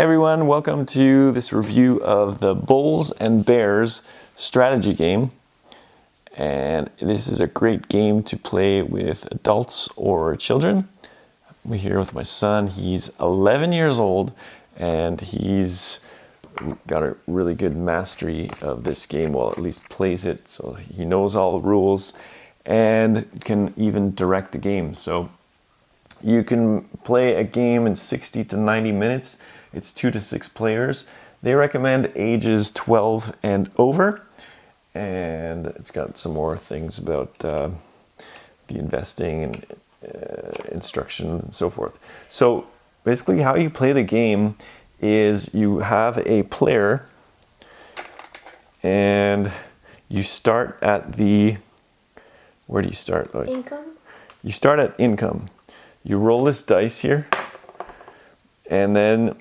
Everyone, welcome to this review of the Bulls and Bears strategy game. And this is a great game to play with adults or children. We're here with my son. He's 11 years old and he's got a really good mastery of this game, well, at least plays it, so he knows all the rules and can even direct the game. So you can play a game in 60 to 90 minutes. It's 2 to 6 players. They recommend ages 12 and over. And it's got some more things about the investing and instructions and so forth. So basically how you play the game is you have a player and you start at the, where do you start? Like, income? You start at income. You roll this dice here and then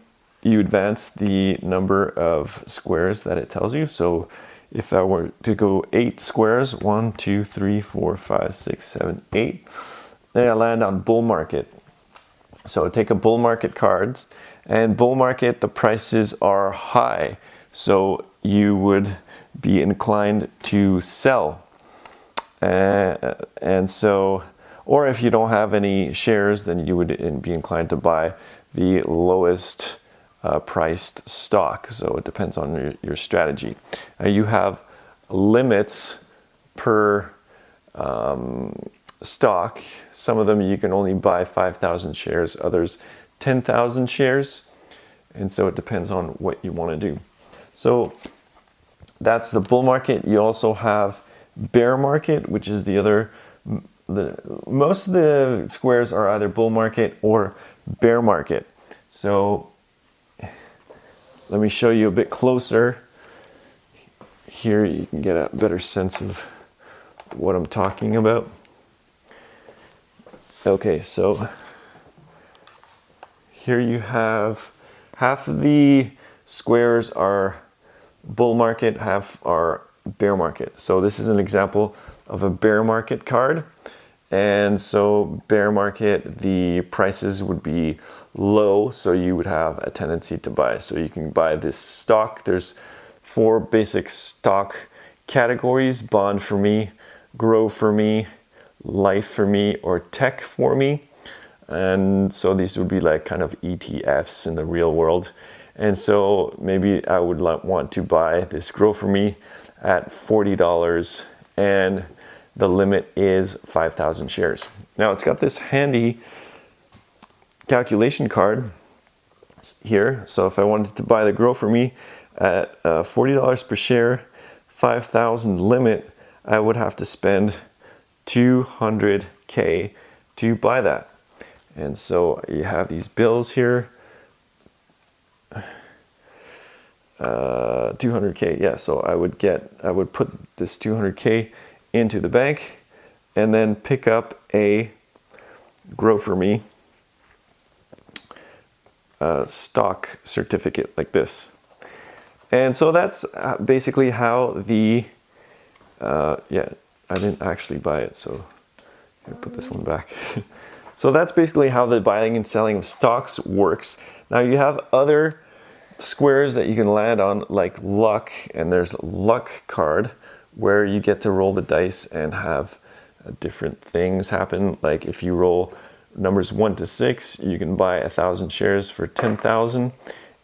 you advance the number of squares that it tells you. So if I were to go 8 squares, 1, 2, 3, 4, 5, 6, 7, 8, then I land on bull market. So take a bull market cards, and bull market, the prices are high. So you would be inclined to sell. And so, or if you don't have any shares, then you would be inclined to buy the lowest priced stock. So it depends on your strategy. You have limits per stock. Some of them you can only buy 5,000 shares, others 10,000 shares. And so it depends on what you want to do. So that's the bull market. You also have bear market, which is the other. Most of the squares are either bull market or bear market. So let me show you a bit closer. Here you can get a better sense of what I'm talking about. Okay, so here you have half of the squares are bull market, half are bear market. So this is an example of a bear market card. And so bear market, the prices would be low, so you would have a tendency to buy. So you can buy this stock. There's 4 basic stock categories: bond for me, grow for me, life for me, or tech for me. And so these would be like kind of ETFs in the real world. And so maybe I would want to buy this grow for me at $40, and the limit is 5,000 shares. Now it's got this handy calculation card here. So if I wanted to buy the grow for me at $40 per share, 5,000 limit, I would have to spend $200K to buy that. And so you have these bills here. 200K, yeah. So I would put this 200K into the bank and then pick up a grow for me stock certificate like this. And so that's basically how the yeah, I didn't actually buy it, so I put this one back. So that's basically how the buying and selling of stocks works. Now you have other squares that you can land on, like luck, and there's luck card where you get to roll the dice and have different things happen. Like if you roll numbers 1 to 6, you can buy 1,000 shares for 10,000.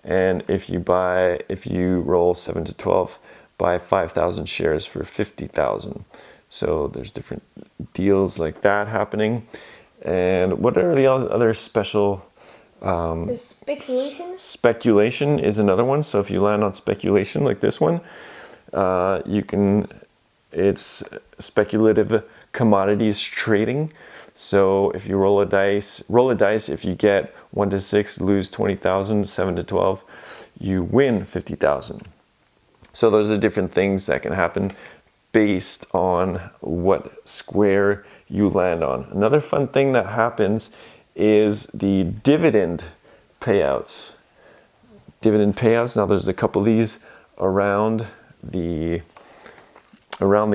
And if you roll 7 to 12, buy 5,000 shares for 50,000. So there's different deals like that happening. And what are the other special? There's speculation. Speculation is another one. So if you land on speculation like this one, it's speculative commodities trading. So if you roll a dice, if you get 1 to 6, lose 20,000, 7 to 12, you win 50,000. So those are different things that can happen based on what square you land on. Another fun thing that happens is the dividend payouts. Now there's a couple of these around the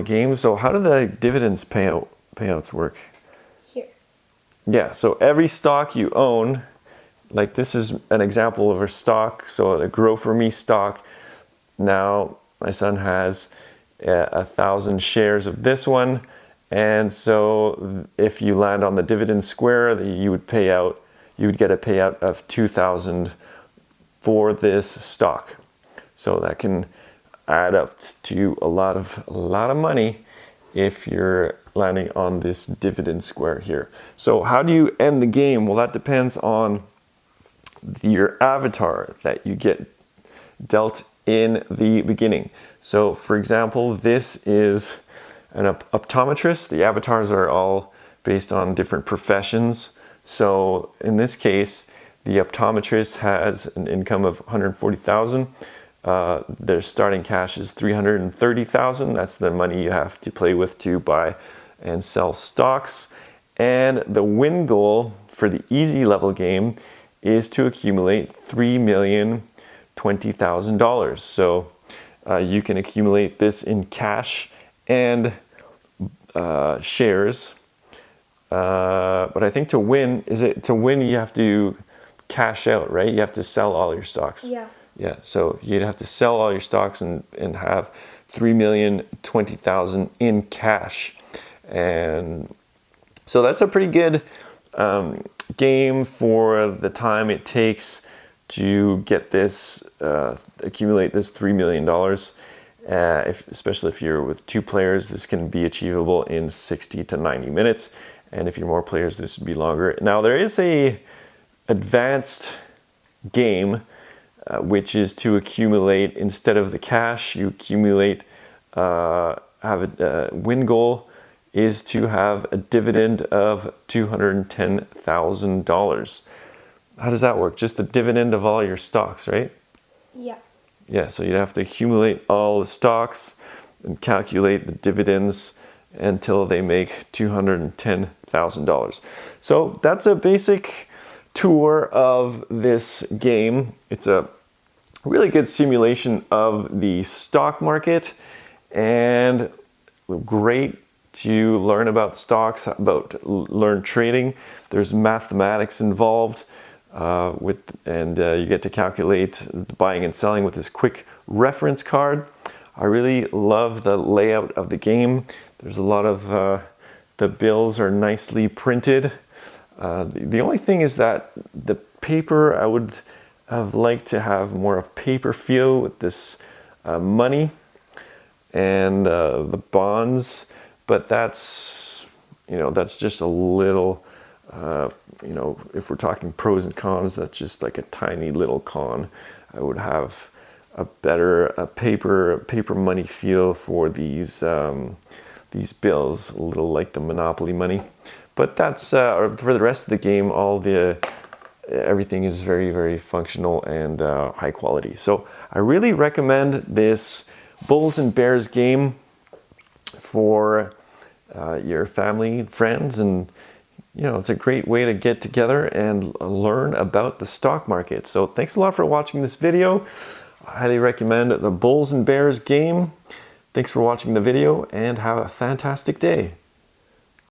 game. So how do the dividends payouts work? Here. Yeah, so every stock you own, like this is an example of a stock. So the Grow For Me stock. Now my son has 1,000 shares of this one. And so if you land on the dividend square, you would get a payout of 2,000 for this stock. So that can add up to a lot of money if you're landing on this dividend square here. So how do you end the game? Well, that depends on your avatar that you get dealt in the beginning. So for example, this is an optometrist. The avatars are all based on different professions. So in this case, the optometrist has an income of 140,000. Their starting cash is 330,000. That's the money you have to play with to buy and sell stocks. And the win goal for the easy level game is to accumulate $3,020,000. So you can accumulate this in cash and shares. But I think to win you have to cash out, right? You have to sell all your stocks. Yeah. Yeah, so you'd have to sell all your stocks and have $3,020,000 in cash. And so that's a pretty good game for the time it takes to get this, accumulate this $3 million. Especially if you're with 2 players, this can be achievable in 60 to 90 minutes. And if you're more players, this would be longer. Now there is a advanced game which is to accumulate, instead of the cash, you accumulate, win goal is to have a dividend of $210,000. How does that work? Just the dividend of all your stocks, right? Yeah. Yeah, so you'd have to accumulate all the stocks and calculate the dividends until they make $210,000. So that's a basic tour of this game. It's a really good simulation of the stock market and great to learn about stocks, learn trading. There's mathematics involved you get to calculate buying and selling with this quick reference card. I really love the layout of the game. There's a lot of the bills are nicely printed. The only thing is that the paper, I would have liked to have more of a paper feel with this money and the bonds, but that's just a little, if we're talking pros and cons, that's just like a tiny little con. I would have a better paper money feel for these bills, a little like the Monopoly money. But that's for the rest of the game. Everything is very, very functional and high quality. So I really recommend this Bulls and Bears game for your family, friends, and it's a great way to get together and learn about the stock market. So thanks a lot for watching this video. I highly recommend the Bulls and Bears game. Thanks for watching the video and have a fantastic day.